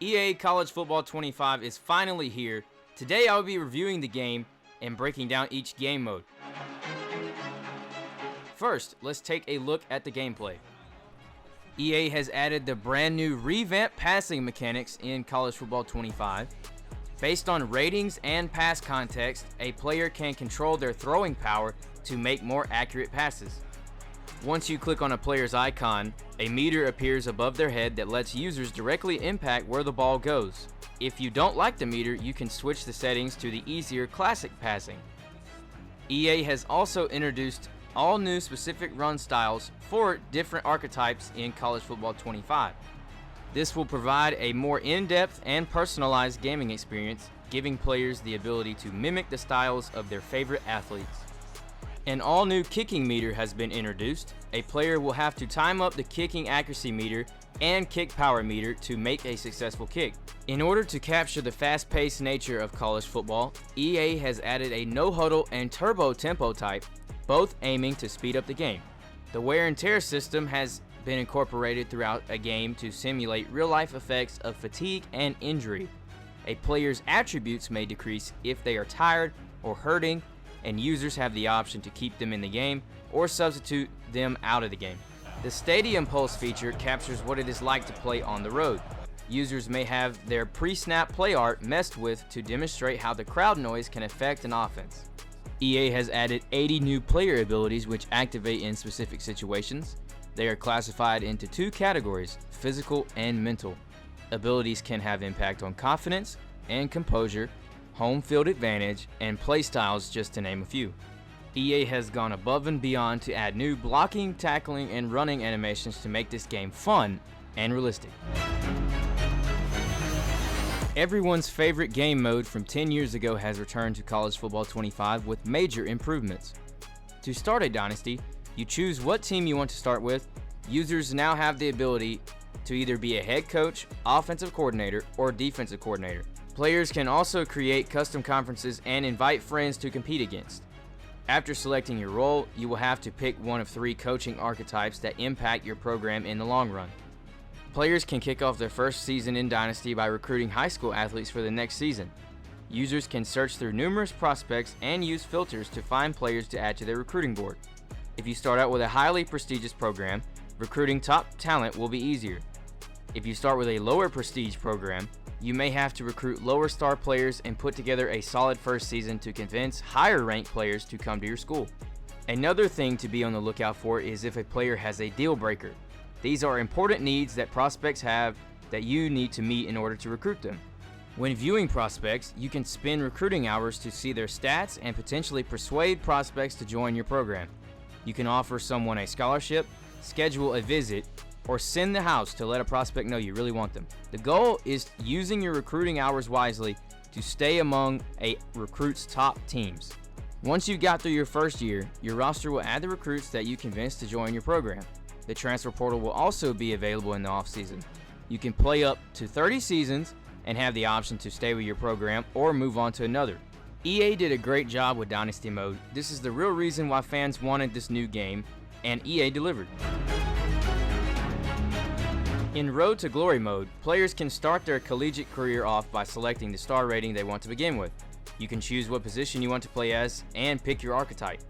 EA College Football 25 is finally here. Today I will be reviewing the game and breaking down each game mode. First, let's take a look at the gameplay. EA has added the brand new revamped passing mechanics in College Football 25. Based on ratings and pass context, a player can control their throwing power to make more accurate passes. Once you click on a player's icon, a meter appears above their head that lets users directly impact where the ball goes. If you don't like the meter, you can switch the settings to the easier classic passing. EA has also introduced all new specific run styles for different archetypes in College Football 25. This will provide a more in-depth and personalized gaming experience, giving players the ability to mimic the styles of their favorite athletes. An all-new kicking meter has been introduced. A player will have to time up the kicking accuracy meter and kick power meter to make a successful kick. In order to capture the fast-paced nature of college football, EA has added a no-huddle and turbo tempo type, both aiming to speed up the game. The wear and tear system has been incorporated throughout a game to simulate real-life effects of fatigue and injury. A player's attributes may decrease if they are tired or hurting, and users have the option to keep them in the game or substitute them out of the game. The Stadium Pulse feature captures what it is like to play on the road. Users may have their pre-snap play art messed with to demonstrate how the crowd noise can affect an offense. EA has added 80 new player abilities which activate in specific situations. They are classified into two categories, physical and mental. Abilities can have impact on confidence and composure, home field advantage, and play styles, just to name a few. EA has gone above and beyond to add new blocking, tackling, and running animations to make this game fun and realistic. Everyone's favorite game mode from 10 years ago has returned to College Football 25 with major improvements. To start a dynasty, you choose what team you want to start with. Users now have the ability to either be a head coach, offensive coordinator, or defensive coordinator. Players can also create custom conferences and invite friends to compete against. After selecting your role, you will have to pick one of 3 coaching archetypes that impact your program in the long run. Players can kick off their first season in Dynasty by recruiting high school athletes for the next season. Users can search through numerous prospects and use filters to find players to add to their recruiting board. If you start out with a highly prestigious program, recruiting top talent will be easier. If you start with a lower prestige program, you may have to recruit lower star players and put together a solid first season to convince higher ranked players to come to your school. Another thing to be on the lookout for is if a player has a deal breaker. These are important needs that prospects have that you need to meet in order to recruit them. When viewing prospects, you can spend recruiting hours to see their stats and potentially persuade prospects to join your program. You can offer someone a scholarship, schedule a visit, or send the house to let a prospect know you really want them. The goal is using your recruiting hours wisely to stay among a recruit's top teams. Once you've got through your first year, your roster will add the recruits that you convinced to join your program. The transfer portal will also be available in the offseason. You can play up to 30 seasons and have the option to stay with your program or move on to another. EA did a great job with Dynasty Mode. This is the real reason why fans wanted this new game, and EA delivered. In Road to Glory mode, players can start their collegiate career off by selecting the star rating they want to begin with. You can choose what position you want to play as and pick your archetype.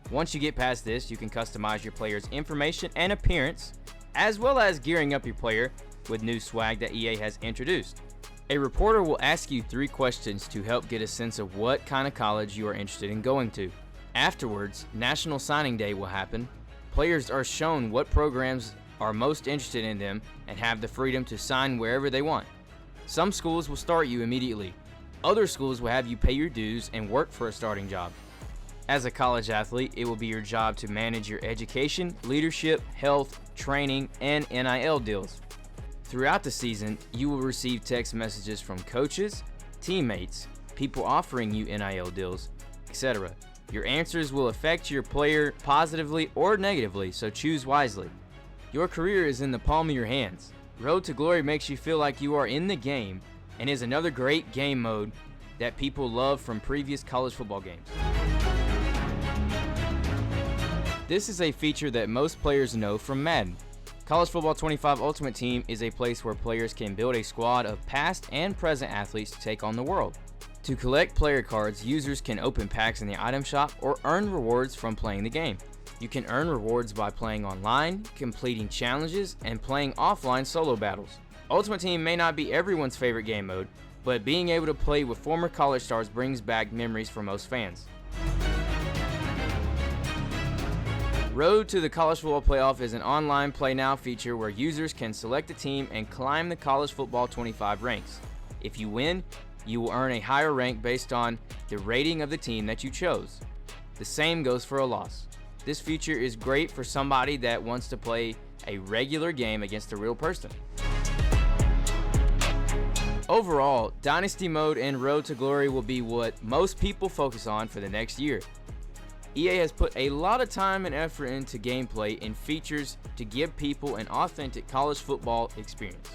Once you get past this, you can customize your player's information and appearance, as well as gearing up your player with new swag that EA has introduced. A reporter will ask you 3 questions to help get a sense of what kind of college you are interested in going to. Afterwards, National Signing Day will happen. Players are shown what programs are most interested in them and have the freedom to sign wherever they want. Some schools will start you immediately. Other schools will have you pay your dues and work for a starting job. As a college athlete, it will be your job to manage your education, leadership, health, training, and NIL deals. Throughout the season, you will receive text messages from coaches, teammates, people offering you NIL deals, etc. Your answers will affect your player positively or negatively, so choose wisely. Your career is in the palm of your hands. Road to Glory makes you feel like you are in the game and is another great game mode that people love from previous college football games. This is a feature that most players know from Madden. College Football 25 Ultimate Team is a place where players can build a squad of past and present athletes to take on the world. To collect player cards, users can open packs in the item shop or earn rewards from playing the game. You can earn rewards by playing online, completing challenges, and playing offline solo battles. Ultimate Team may not be everyone's favorite game mode, but being able to play with former college stars brings back memories for most fans. Road to the College Football Playoff is an online Play Now feature where users can select a team and climb the College Football 25 ranks. If you win, you will earn a higher rank based on the rating of the team that you chose. The same goes for a loss. This feature is great for somebody that wants to play a regular game against a real person. Overall, Dynasty Mode and Road to Glory will be what most people focus on for the next year. EA has put a lot of time and effort into gameplay and features to give people an authentic college football experience.